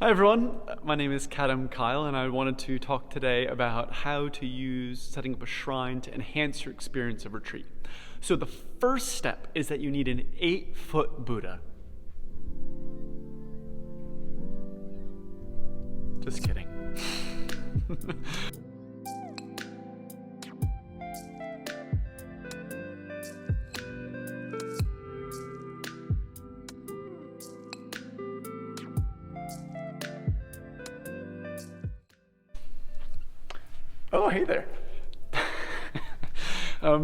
Hi everyone, my name is Kadam Kyle and I wanted to talk today about how to use setting up a shrine to enhance your experience of retreat. So the first step is that you need an 8-foot Buddha. Just kidding. Oh, hey there.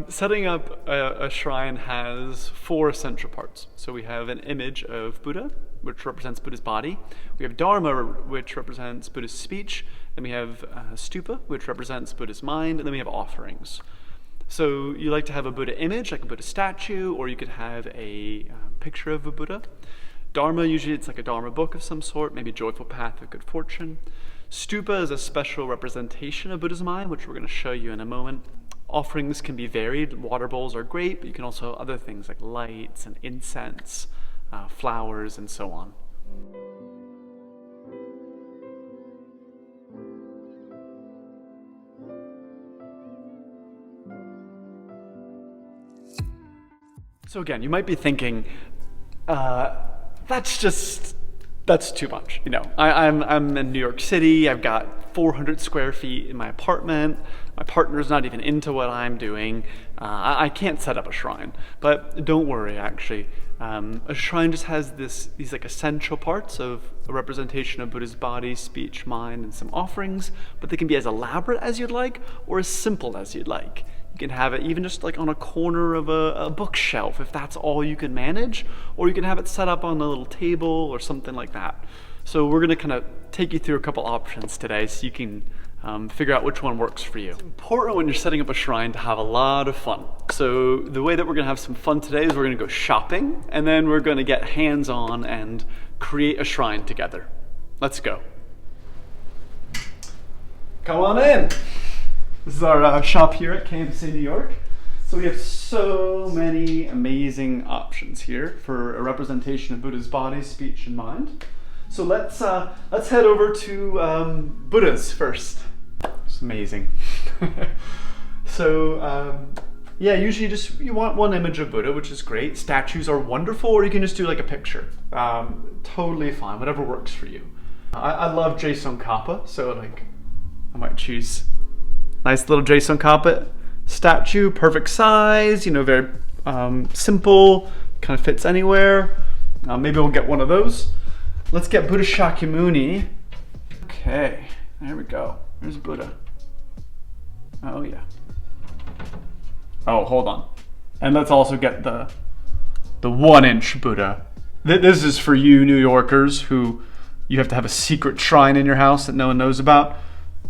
Setting up a shrine has 4 essential parts. So we have an image of Buddha, which represents Buddha's body. We have Dharma, which represents Buddha's speech. Then we have Stupa, which represents Buddha's mind. And then we have offerings. So you like to have a Buddha image, like a Buddha statue, or you could have a picture of a Buddha. Dharma, usually it's like a Dharma book of some sort, maybe Joyful Path of Good Fortune. Stupa is a special representation of Buddha's mind, which we're going to show you in a moment. Offerings can be varied. Water bowls are great, but you can also have other things like lights and incense, flowers, and so on. So again, you might be thinking, that's too much. You know, I'm in New York City. I've got 400 square feet in my apartment. My partner's not even into what I'm doing. I can't set up a shrine. But don't worry, actually. A shrine just has these like essential parts of a representation of Buddha's body, speech, mind, and some offerings. But they can be as elaborate as you'd like, or as simple as you'd like. You can have it even just like on a corner of a bookshelf if that's all you can manage, or you can have it set up on a little table or something like that. So we're going to kind of take you through a couple options today so you can figure out which one works for you. It's important when you're setting up a shrine to have a lot of fun. So the way that we're going to have some fun today is we're going to go shopping, and then we're going to get hands-on and create a shrine together. Let's go. Come on in. This is our shop here at KMC New York. So we have so many amazing options here for a representation of Buddha's body, speech, and mind. So let's head over to Buddha's first. It's amazing. So yeah, usually you want one image of Buddha, which is great. Statues are wonderful, or you can just do like a picture. Totally fine, whatever works for you. I love Geshe, so like I might choose. Nice little Geshe statue, perfect size, you know, very simple, kind of fits anywhere. Maybe we'll get one of those. Let's get Buddha Shakyamuni. Okay, there we go. There's Buddha. Oh yeah. Oh, hold on. And let's also get the 1-inch Buddha. This is for you New Yorkers who you have to have a secret shrine in your house that no one knows about.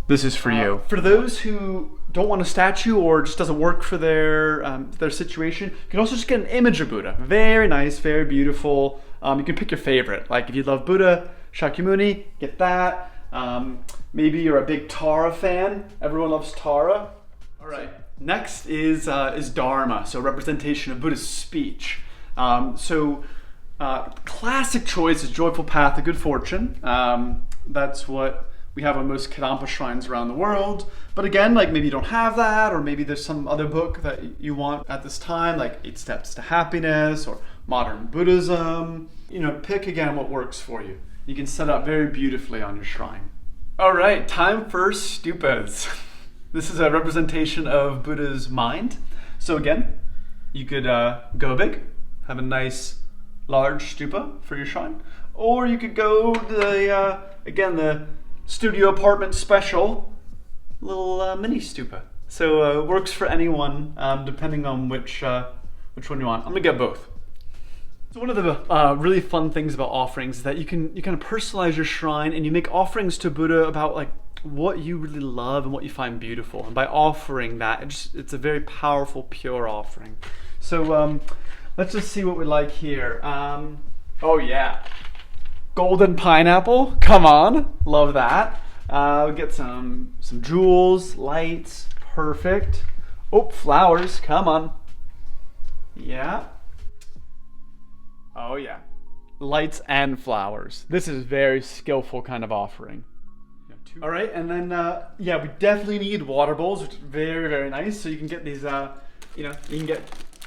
This is for you. For those who don't want a statue or just doesn't work for their situation, you can also just get an image of Buddha. Very nice, very beautiful. You can pick your favorite. Like if you love Buddha Shakyamuni, get that. Maybe you're a big Tara fan. Everyone loves Tara. All right. Next is Dharma, so representation of Buddha's speech. Classic choice is Joyful Path of Good Fortune. That's what we have on most Kadampa shrines around the world. But again, like maybe you don't have that, or maybe there's some other book that you want at this time, like 8 Steps to Happiness or Modern Buddhism. You know, pick again what works for you. You can set up very beautifully on your shrine. All right, time for stupas. This is a representation of Buddha's mind. So again, you could go big, have a nice large stupa for your shrine, or you could go to the studio apartment special little mini stupa. So works for anyone depending on which one you want. I'm gonna get both. So one of the really fun things about offerings is that you kind of personalize your shrine and you make offerings to Buddha about like what you really love and what you find beautiful. And by offering that, it's a very powerful, pure offering. So let's just see what we like here. Oh yeah. Golden pineapple, come on, love that. We'll get some jewels, lights, perfect. Oh, flowers, come on. Yeah. Oh yeah. lights and flowers. This is very skillful kind of offering. All right, and then yeah, we definitely need water bowls, which is very, very nice. So you can get these, you can get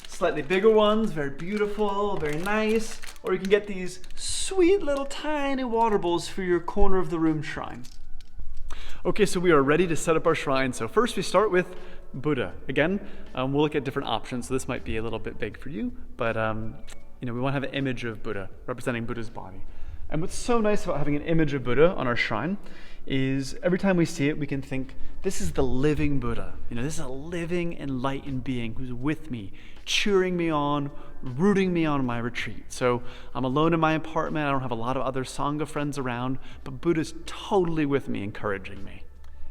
slightly bigger ones, very beautiful, very nice, or you can get these sweet little tiny water bowls for your corner of the room shrine. Okay, so we are ready to set up our shrine. So first we start with Buddha. Again, we'll look at different options. So this might be a little bit big for you, but we want to have an image of Buddha representing Buddha's body. And what's so nice about having an image of Buddha on our shrine is every time we see it, we can think, this is the living Buddha. This is a living, enlightened being who's with me, cheering me on, rooting me on my retreat. So I'm alone in my apartment. I don't have a lot of other Sangha friends around, but Buddha's totally with me, encouraging me.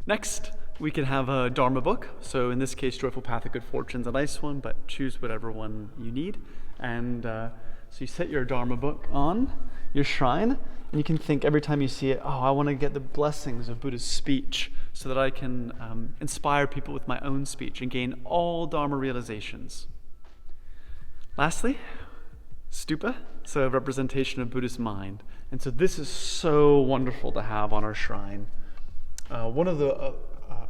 Next, we can have a Dharma book. So in this case, Joyful Path of Good Fortune's a nice one, but choose whatever one you need. And so you set your Dharma book on your shrine, and you can think every time you see it, I want to get the blessings of Buddha's speech so that I can inspire people with my own speech and gain all Dharma realizations. Lastly, stupa, so a representation of Buddha's mind. And so this is so wonderful to have on our shrine. One of the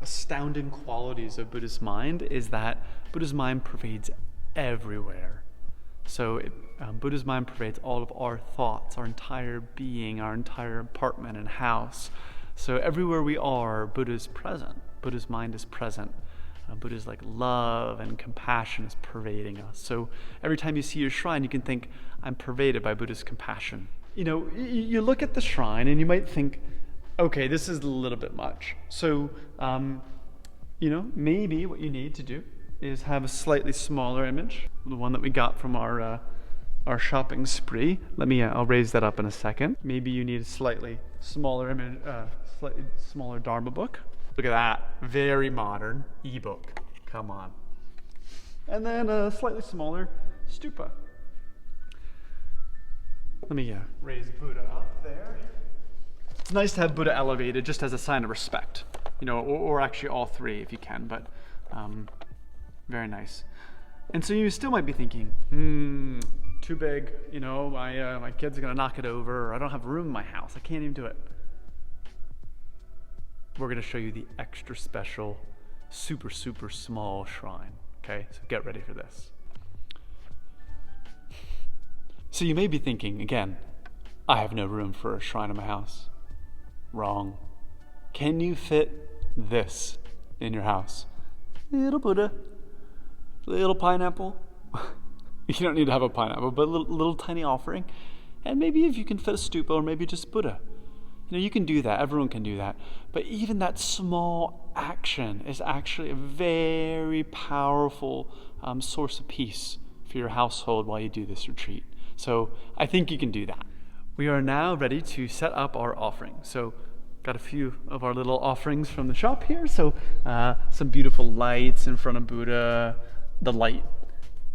astounding qualities of Buddha's mind is that Buddha's mind pervades everywhere. So Buddha's mind pervades all of our thoughts, our entire being, our entire apartment and house. So everywhere we are, Buddha's present. Buddha's mind is present. Buddha's love and compassion is pervading us. So every time you see your shrine, you can think, I'm pervaded by Buddha's compassion. You look at the shrine and you might think, okay, this is a little bit much. So, maybe what you need to do is have a slightly smaller image, the one that we got from our shopping spree. I'll raise that up in a second. Maybe you need a slightly smaller image, slightly smaller Dharma book. Look at that, very modern ebook. Come on. And then a slightly smaller stupa. Let me raise Buddha up there. It's nice to have Buddha elevated just as a sign of respect, or actually all three if you can, but very nice. And so you still might be thinking, too big, my kids are gonna knock it over, or I don't have room in my house, I can't even do it. We're gonna show you the extra special, super, super small shrine, okay? So get ready for this. So you may be thinking, again, I have no room for a shrine in my house. Wrong. Can you fit this in your house? Little Buddha, little pineapple. You don't need to have a pineapple, but a little tiny offering. And maybe if you can fit a stupa, or maybe just Buddha. You can do that. Everyone can do that. But even that small action is actually a very powerful source of peace for your household while you do this retreat. So I think you can do that. We are now ready to set up our offering. So got a few of our little offerings from the shop here. So some beautiful lights in front of Buddha, the light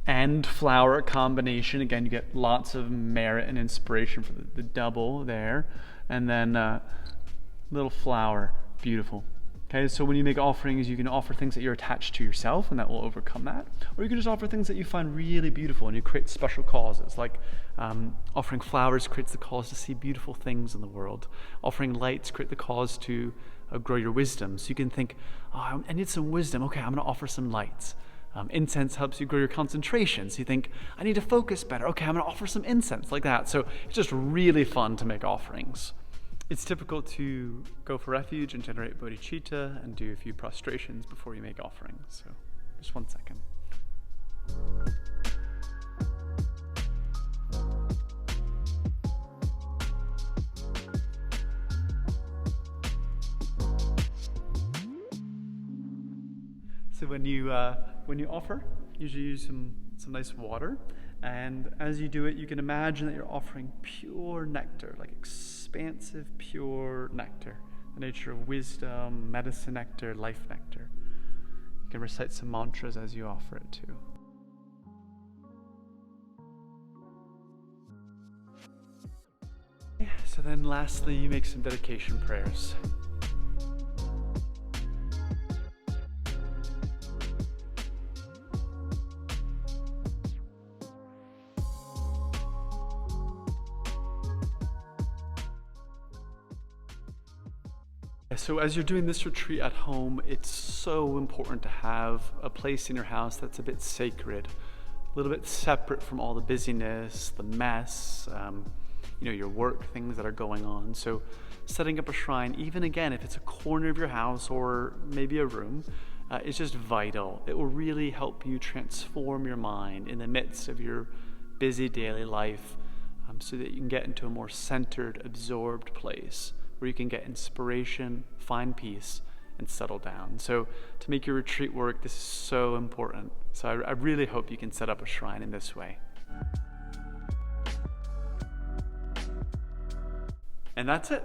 and flower combination. Again, you get lots of merit and inspiration for the double there. And then little flower, beautiful. Okay, so when you make offerings, you can offer things that you're attached to yourself, and that will overcome that. Or you can just offer things that you find really beautiful, and you create special causes. Like offering flowers creates the cause to see beautiful things in the world. Offering lights create the cause to grow your wisdom. So you can think, I need some wisdom. Okay, I'm going to offer some lights. Incense helps you grow your concentration. So you think, I need to focus better. Okay, I'm going to offer some incense, like that. So it's just really fun to make offerings. It's typical to go for refuge and generate bodhicitta and do a few prostrations before you make offerings. So just 1 second. So when you offer, usually use some nice water, and as you do it, you can imagine that you're offering pure nectar, like expansive, pure nectar, the nature of wisdom, medicine nectar, life nectar. You can recite some mantras as you offer it too. So then lastly, you make some dedication prayers. So as you're doing this retreat at home, it's so important to have a place in your house that's a bit sacred, a little bit separate from all the busyness, the mess, your work, things that are going on. So setting up a shrine, even again, if it's a corner of your house or maybe a room, is just vital. It will really help you transform your mind in the midst of your busy daily life, so that you can get into a more centered, absorbed place where you can get inspiration, find peace, and settle down. So to make your retreat work, this is so important. So I really hope you can set up a shrine in this way. And that's it.